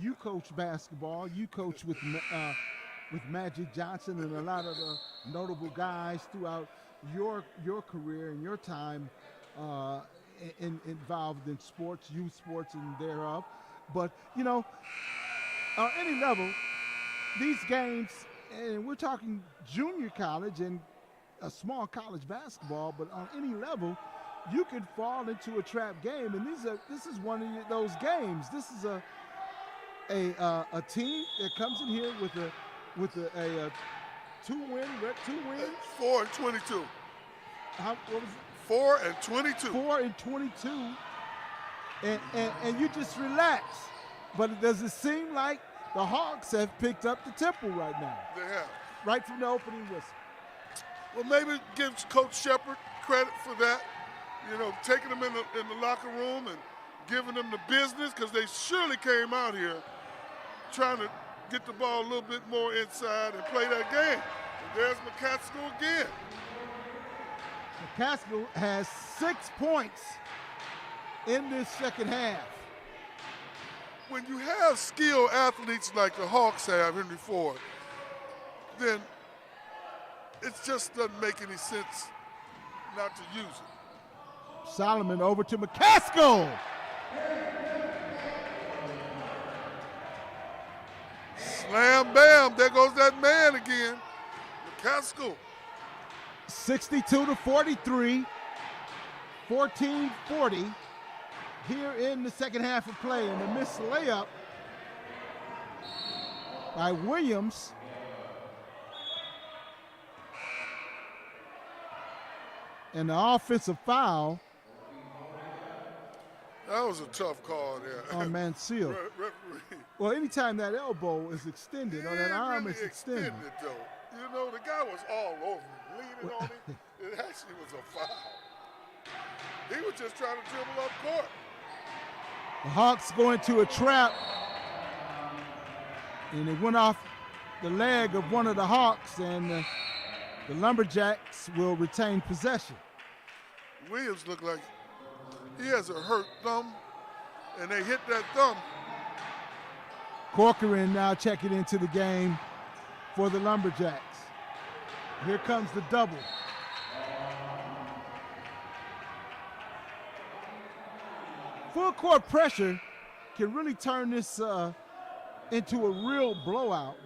You coached basketball. You coached with Magic Johnson and a lot of the notable guys throughout your career and your time involved in sports, youth sports, and thereof. But on any level, these games, and we're talking junior college and a small college basketball, but on any level, you can fall into a trap game, and this is one of those games. This is a team that comes in here with a 2 wins. 4 and 22. What was it? 4 and 22. 4 and 22, and you just relax. But does it seem like the Hawks have picked up the tempo right now? They have. Right from the opening whistle. Well, maybe give Coach Shepard credit for that. Taking them in the locker room and giving them the business, because they surely came out here trying to get the ball a little bit more inside and play that game. And there's McCaskill again. McCaskill has 6 points in this second half. When you have skilled athletes like the Hawks have, Henry Ford, then it just doesn't make any sense not to use it. Solomon over to McCaskill. Slam, bam, there goes that man again. McCaskill. 62-43, 14-40 here in the second half of play. And a missed layup by Williams. And the offensive foul. That was a tough call there. On Mansell. Well, anytime that elbow is extended or that arm really is extended. Though. The guy was all over him, leaning on him. It actually was a foul. He was just trying to dribble up court. The Hawks go into a trap, and it went off the leg of one of the Hawks, and the Lumberjacks will retain possession. Williams looked like he has a hurt thumb, and they hit that thumb. Corcoran now checking into the game for the Lumberjacks. Here comes the double. Full court pressure can really turn this into a real blowout.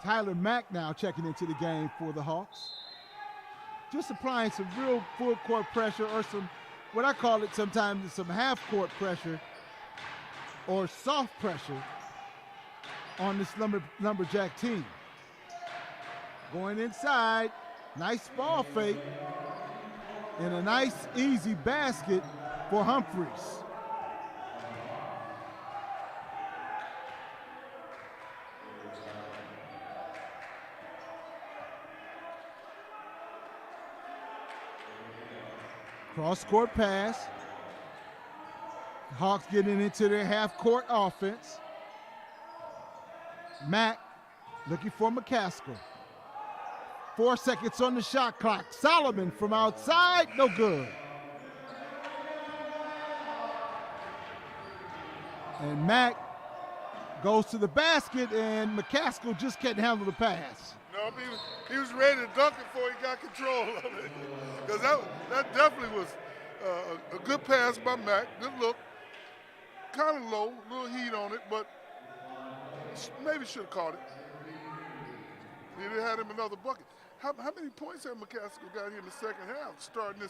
Tyler Mack now checking into the game for the Hawks. Just applying some real full court pressure, or some, what I call it sometimes, some half court pressure or soft pressure on this Lumberjack team. Going inside, nice ball fake, and a nice easy basket for Humphreys. Cross-court pass. Hawks getting into their half-court offense. Mack looking for McCaskill. 4 seconds on the shot clock. Solomon from outside, no good. And Mack goes to the basket, and McCaskill just can't handle the pass. No, he was ready to dunk it before he got control of it. Because that definitely was a good pass by Mack. Good look. Kind of low, a little heat on it, but maybe should have caught it. He'd have had him another bucket. How many points have McCaskill got here in the second half, starting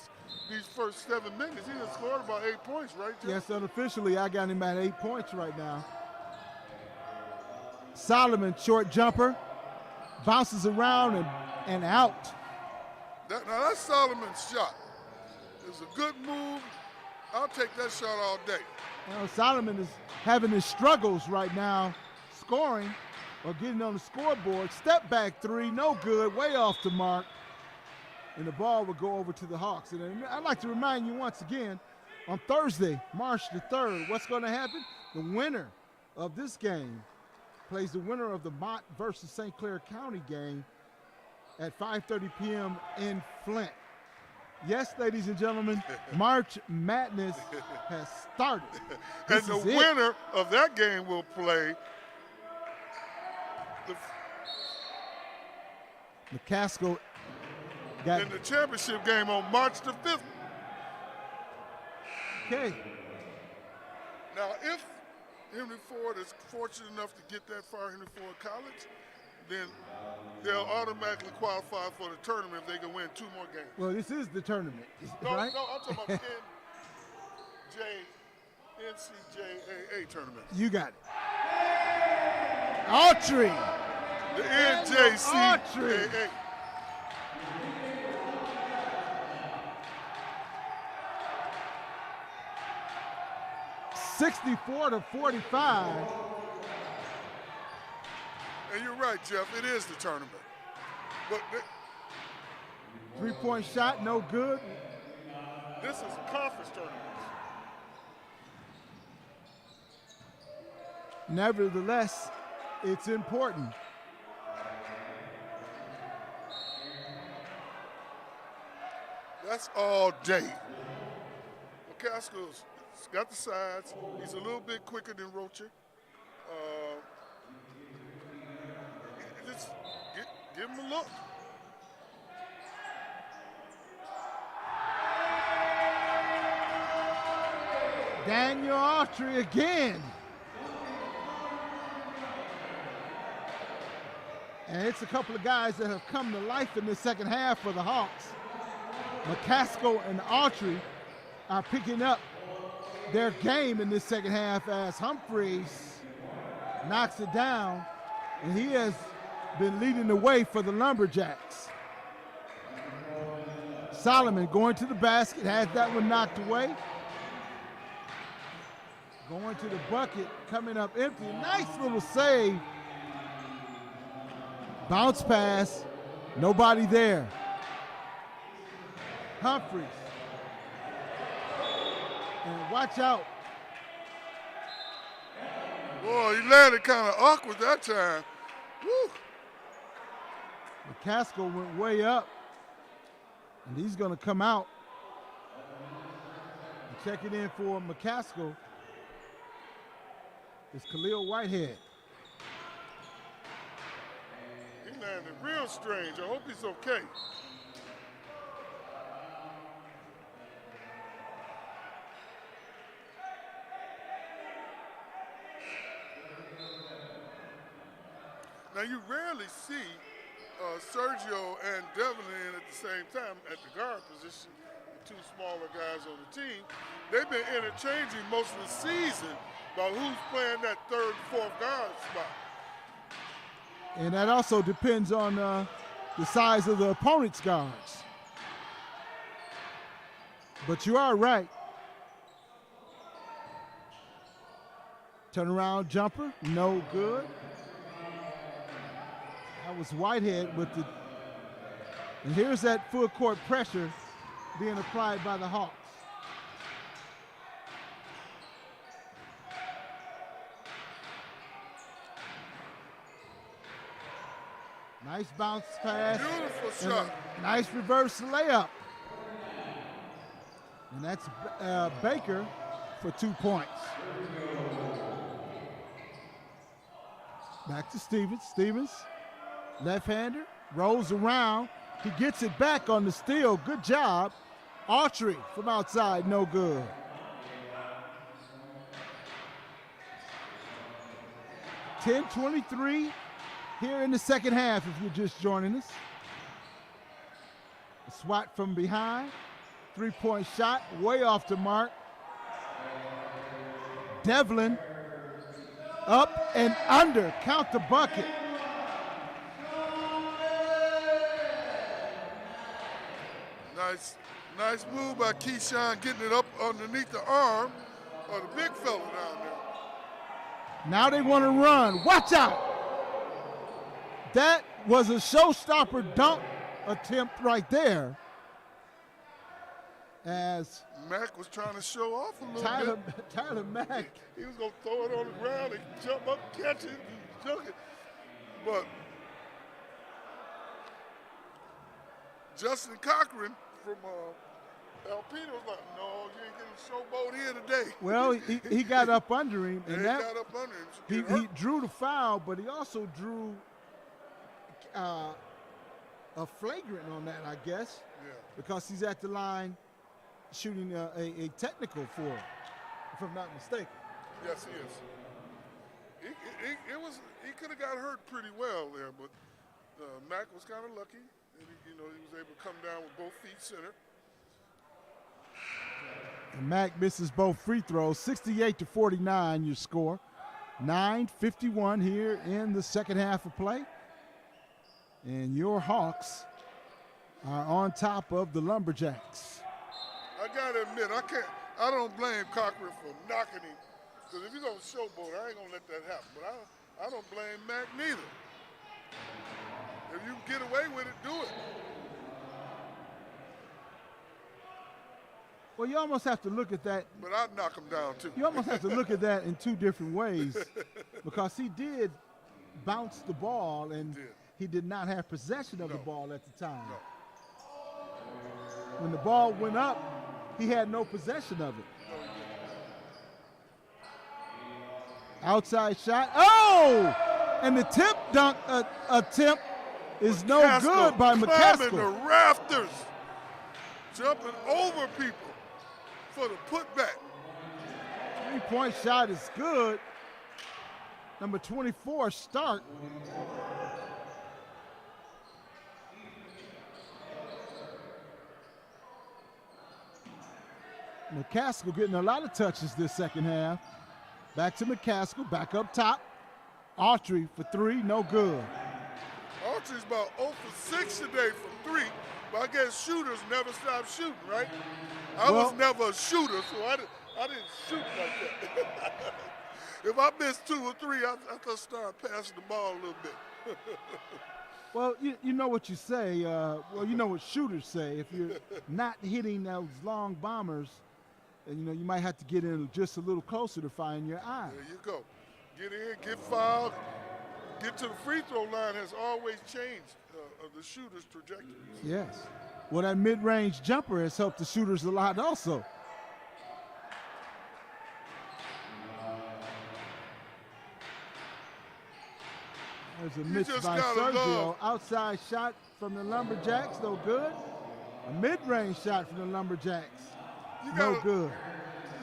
these first 7 minutes? He has scored about 8 points, right, Jeff? Yes, unofficially, I got him at 8 points right now. Solomon, short jumper, bounces around and out. Now that's Solomon's shot. It's a good move. I'll take that shot all day. Well, Solomon is having his struggles right now, scoring or getting on the scoreboard. Step back three, no good, way off the mark. And the ball will go over to the Hawks. And I'd like to remind you once again, on Thursday, March the 3rd, what's going to happen? The winner of this game plays the winner of the Mott versus St. Clair County game at 5:30 p.m. in Flint. Yes, ladies and gentlemen, March Madness has started. And the winner of that game will play McCaskill got in the championship game on March the 5th. Okay. Now, if Henry Ford is fortunate enough to get that far, Henry Ford College, then they'll automatically qualify for the tournament if they can win 2 more games. Well, this is the tournament, right? No, I'm talking about NCAA tournament. You got it. Autry. The NJCAA. (64-45). And you're right, Jeff. It is the tournament. But Three-point shot, no good. this is a conference tournament. Nevertheless, it's important. That's all day. McCaskill's got the sides. He's a little bit quicker than Rocher. Just give him a look. Daniel Autry again. And it's a couple of guys that have come to life in the second half for the Hawks. McCaskill and Autry are picking up their game in this second half as Humphreys knocks it down, and he has been leading the way for the Lumberjacks. Solomon going to the basket, has that one knocked away. Going to the bucket, coming up empty. Nice little save. Bounce pass, nobody there. Humphreys. And watch out. Boy, he landed kind of awkward that time. Woo. McCaskill went way up, and he's going to come out. And check it in for McCaskill is Khalil Whitehead. He landed real strange. I hope he's okay. Now, you rarely see Sergio and Devlin in at the same time at the guard position, the 2 smaller guys on the team. They've been interchanging most of the season about who's playing that 3rd, 4th guard spot. And that also depends on the size of the opponent's guards. But you are right. Turnaround jumper, no good. That was Whitehead with the, and here's that full court pressure being applied by the Hawks. Nice bounce pass. Beautiful shot. Nice reverse layup. And that's Baker for 2 points. Back to Stevens. Stevens, left-hander, rolls around. He gets it back on the steal. Good job. Autry from outside, no good. .23 here in the second half if you're just joining us. A swat from behind. Three-point shot, way off the mark. Devlin up and under. Count the bucket. Nice move by Keyshawn, getting it up underneath the arm of the big fella down there. Now they want to run. Watch out. That was a showstopper dunk attempt right there. As Mack was trying to show off a little bit. Tyler Mack. He was going to throw it on the ground and jump up, catch it, and dunk it. But Justin Cochran from Alpena was like, no, you ain't getting showboat here today. Well, he got up under him. And that, he got up under him. So he drew the foul, but he also drew a flagrant on that, I guess, because he's at the line shooting a technical for him, if I'm not mistaken. Yes, he is. He could have got hurt pretty well there, but Mack was kind of lucky. And he was able to come down with both feet center. And Mack misses both free throws. 68-49 your score. 9:51 here in the second half of play. And your Hawks are on top of the Lumberjacks. I gotta admit, I don't blame Cochran for knocking him. Because if he's gonna showboat, I ain't gonna let that happen. But I don't blame Mack neither. If you can get away with it, do it. Well, you almost have to look at that. But I'd knock him down, too. You almost have to look at that in two different ways, because he did bounce the ball, and he did not have possession of the ball at the time. No. When the ball went up, he had no possession of it. Outside shot. Oh! And the tip dunk attempt is no good by McCaskill. Climbing the rafters, jumping over people for the putback. Three-point shot is good. Number 24, Stark. McCaskill getting a lot of touches this second half. Back to McCaskill, back up top. Autry for three, no good. Autry's about 0 for 6 today from three, but I guess shooters never stop shooting, right? I was never a shooter, so I didn't shoot like that. If I missed 2 or 3, I could start passing the ball a little bit. Well, you know what you say. You know what shooters say. If you're not hitting those long bombers, you might have to get in just a little closer to find your eye. There you go. Get in, get fouled, get to the free throw line has always changed the shooter's trajectory. Yes. Well, that mid-range jumper has helped the shooters a lot also. There's a miss by Sergio. Outside shot from the Lumberjacks, no good. A mid-range shot from the Lumberjacks, no good.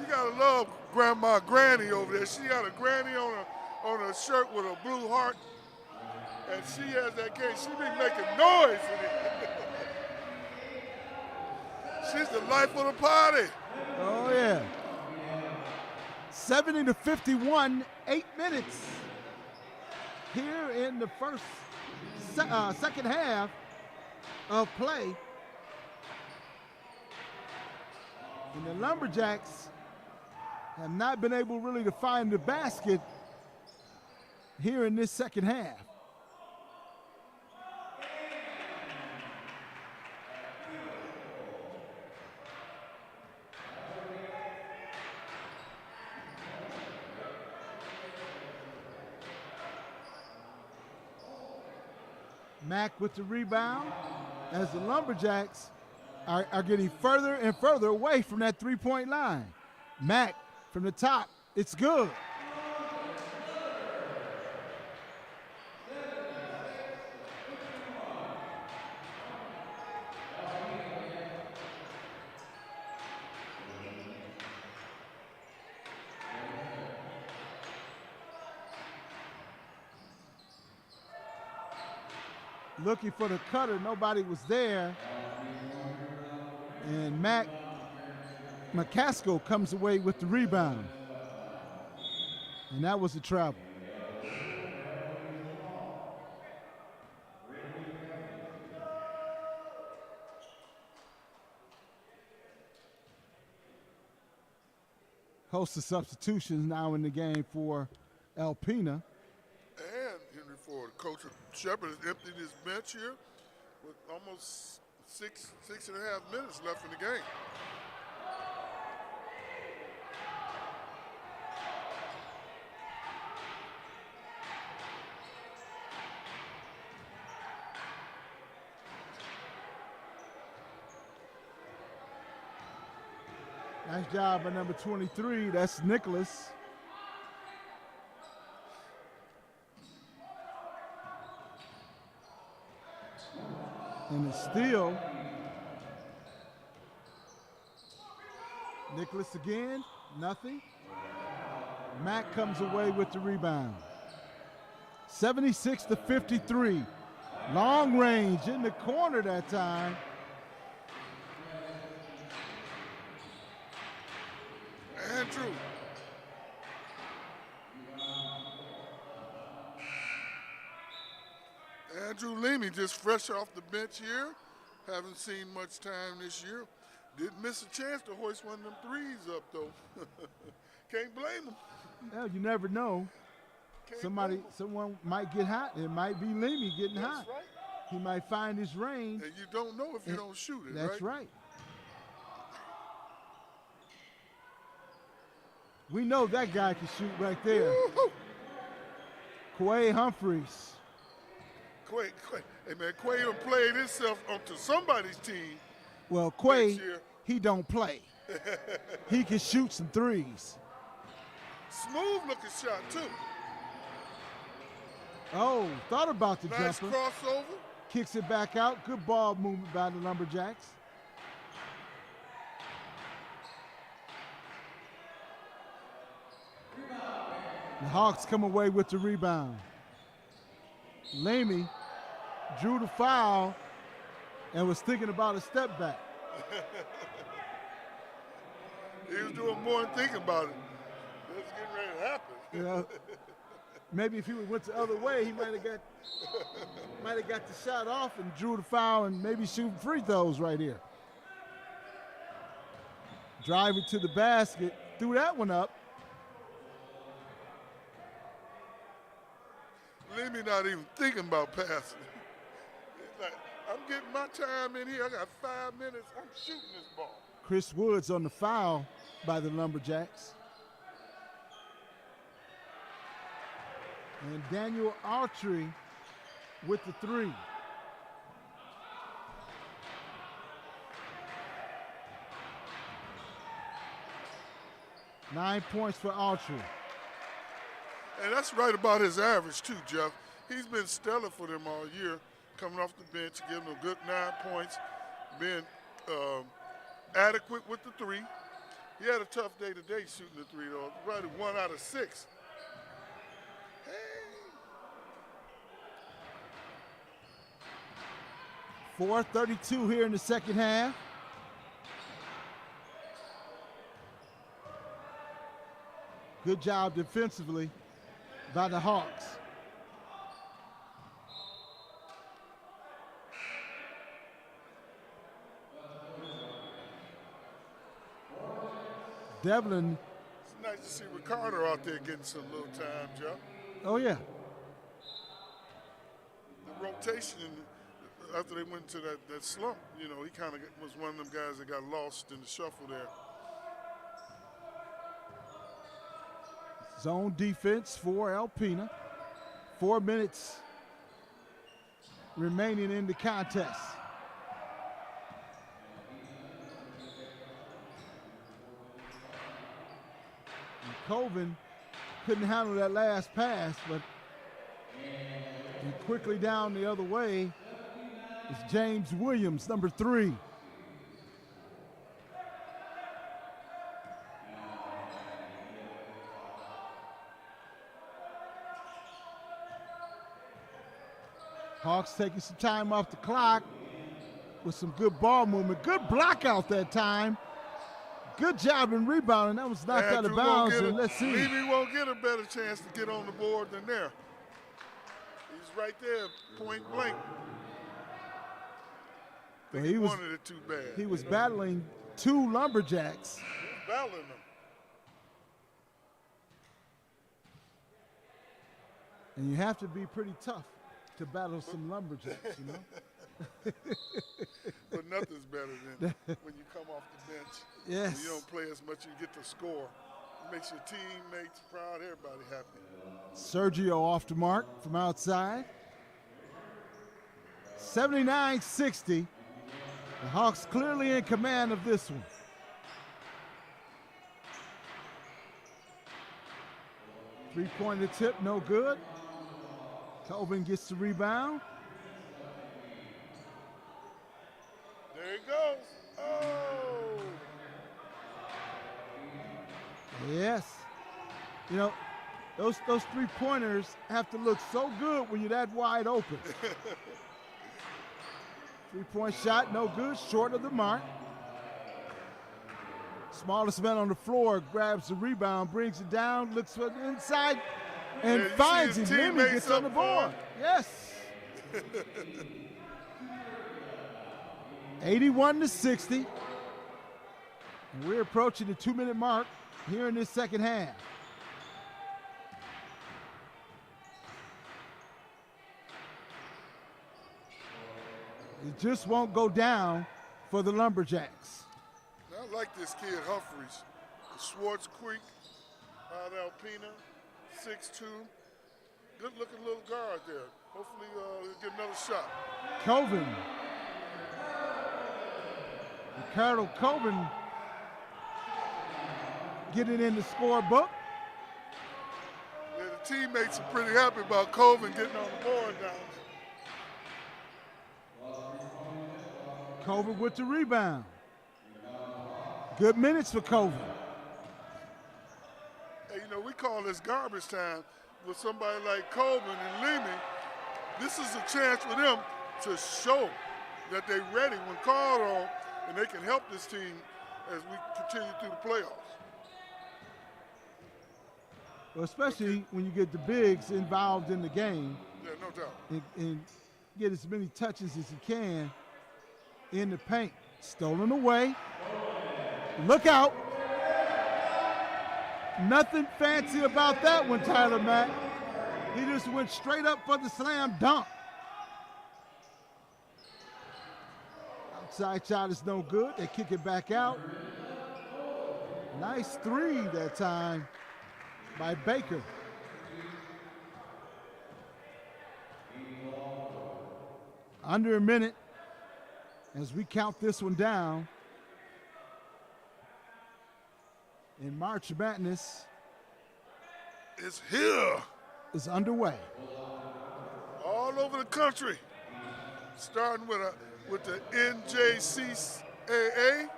You gotta love Grandma Granny over there. She got a granny on a shirt with a blue heart, and she has that case. She be making noise in it. She's the life of the party. Oh yeah. 70-51, 8 minutes here in the second half of play. And the Lumberjacks have not been able really to find the basket here in this second half. Mack with the rebound as the Lumberjacks are getting further and further away from that three-point line. Mack from the top, it's good. looking for the cutter. Nobody was there. And McCaskill comes away with the rebound. And that was a travel. Host of substitutions now in the game for Alpena. And Henry Ford, Coach Shepard has emptied his bench here with almost six and a half minutes left in the game. Nice job by number 23. That's Nicholas. And it's still Nicholas again, nothing. Mack comes away with the rebound. 76-53. Long range in the corner that time. Andrew Leamy just fresh off the bench here. Haven't seen much time this year. Didn't miss a chance to hoist one of them threes up, though. Can't blame him. Well, you never know. Someone might get hot. It might be Leamy getting hot. Right. He might find his range. And you don't know if you don't shoot it, That's right. We know that guy can shoot right there. Woo-hoo. Quay Humphreys. Quay, hey man, Quay done played himself onto somebody's team. Well, Quay, he don't play. He can shoot some threes. Smooth looking shot too. Oh, thought about the nice jumper. Crossover. Kicks it back out. Good ball movement by the Lumberjacks. The Hawks come away with the rebound. Leamy drew the foul and was thinking about a step back. He was doing more than thinking about it. It's getting ready to happen. You know, maybe if he went the other way, he might have got the shot off and drew the foul and maybe shooting free throws right here. Driving to the basket, threw that one up. Leamy not even thinking about passing. He's like, I'm getting my time in here. I got 5 minutes. I'm shooting this ball. Chris Woods on the foul by the Lumberjacks. And Daniel Autry with the three. Nine points for Autry. And that's right about his average too, Jeff. He's been stellar for them all year, coming off the bench, giving them a good 9 points, being adequate with the three. He had a tough day today shooting the three, though. Probably 1 out of 6. Hey. 4:32 here in the second half. Good job defensively by the Hawks. Devlin. It's nice to see Ricardo out there getting some little time, Jeff. Oh, yeah. The rotation, after they went to that slump, you know, he kind of was one of them guys that got lost in the shuffle there. Zone defense for Alpena. 4 minutes remaining in the contest. And Colvin couldn't handle that last pass, but quickly down the other way is James Williams, number 3. Hawks taking some time off the clock with some good ball movement. Good block out that time. Good job in rebounding. That was knocked out of bounds. And let's see. Levy won't get a better chance to get on the board than there. He's right there, point blank. Well, he wanted it too bad. He was battling two Lumberjacks. He was battling them. And you have to be pretty tough to battle some Lumberjacks, you know? But nothing's better than when you come off the bench. Yes. You don't play as much, you get to score. It makes your teammates proud, everybody happy. Sergio off the mark from outside. 79-60. The Hawks clearly in command of this one. Three-pointer tip, no good. Colvin gets the rebound. There he goes. Oh! Yes. You know, those three-pointers have to look so good when you're that wide open. Three-point shot, no good, short of the mark. Smallest man on the floor grabs the rebound, brings it down, looks for the inside, and finds him. Mimi gets on the board. Yes. 81-60. And we're approaching the 2-minute mark here in this second half. It just won't go down for the Lumberjacks. I like this kid, Humphreys. Swartz Creek out of Alpena, 6'2". Good-looking little guard there. Hopefully he'll get another shot. Colvin. Ricardo Colvin getting in the scorebook. Yeah, the teammates are pretty happy about Colvin getting on the board down there. Colvin with the rebound. Good minutes for Colvin. Hey, you know, we call this garbage time with somebody like Colvin and Leamy. This is a chance for them to show that they're ready when called on, and they can help this team as we continue through the playoffs. Well, especially when you get the bigs involved in the game. Yeah, no doubt. And get as many touches as you can in the paint. Stolen away. Look out. Nothing fancy about that one, Tyler Mack. He just went straight up for the slam dunk. Outside shot is no good. They kick it back out. Nice three that time by Baker. Under a minute as we count this one down. In March Madness is here. Is underway. All over the country. Starting with the NJCAA.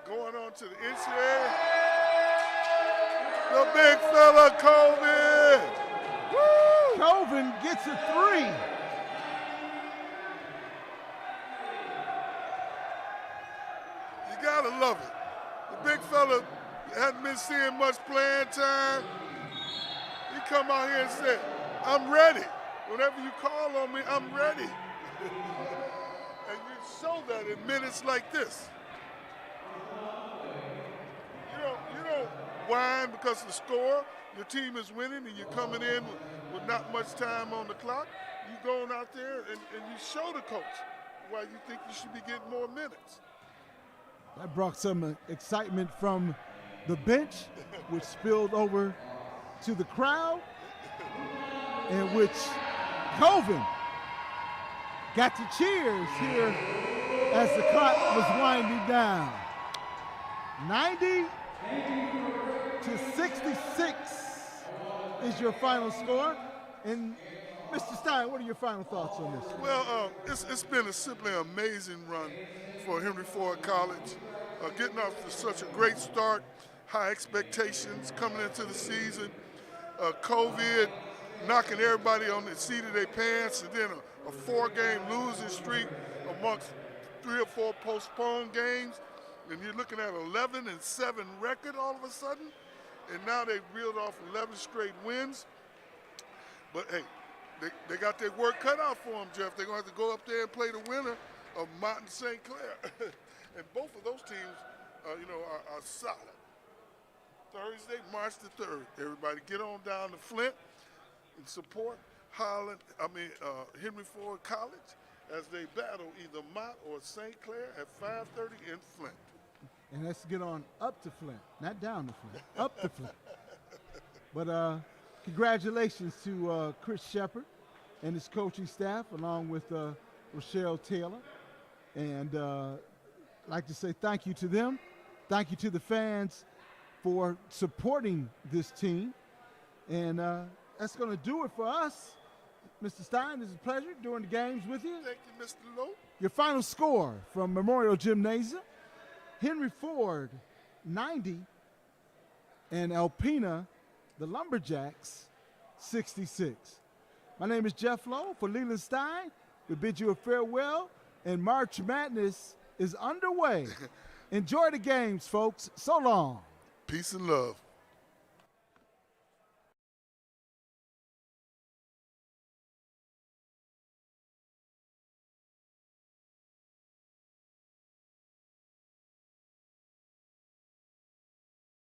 Going on to the NCAA. The big fella, Colvin. Woo! Colvin gets a three. You gotta love it. The big fella hadn't been seeing much playing time. He come out here and said, I'm ready. Whenever you call on me, I'm ready. And you show that in minutes like this. You don't whine because of the score. Your team is winning and you're coming in with not much time on the clock. You going out there and you show the coach why you think you should be getting more minutes. That brought some excitement from the bench, which spilled over to the crowd, in which Colvin got the cheers here as the clock was winding down. 90-66 is your final score. And Mr. Stein, what are your final thoughts on this? Well, it's been a simply amazing run for Henry Ford College. Getting off to such a great start, high expectations coming into the season. COVID knocking everybody on the seat of their pants, and then a 4-game losing streak amongst 3 or 4 postponed games, and you're looking at 11-7 record all of a sudden, and now they've reeled off 11 straight wins. But hey, they got their work cut out for them, Jeff. They're going to have to go up there and play the winner of Mott and St. Clair. And both of those teams, are solid. Thursday, March the 3rd. Everybody get on down to Flint and support Henry Ford College as they battle either Mott or St. Clair at 5:30 in Flint. And let's get on up to Flint, not down to Flint, up to Flint. But congratulations to Chris Shepard and his coaching staff, along with Rochelle Taylor. And I'd like to say thank you to them. Thank you to the fans for supporting this team. And that's going to do it for us. Mr. Stein, it's a pleasure doing the games with you. Thank you, Mr. Lowe. Your final score from Memorial Gymnasium: Henry Ford, 90, and Alpena, the Lumberjacks, 66. My name is Jeff Lowe for Leland Stein. We bid you a farewell, and March Madness is underway. Enjoy the games, folks. So long. Peace and love.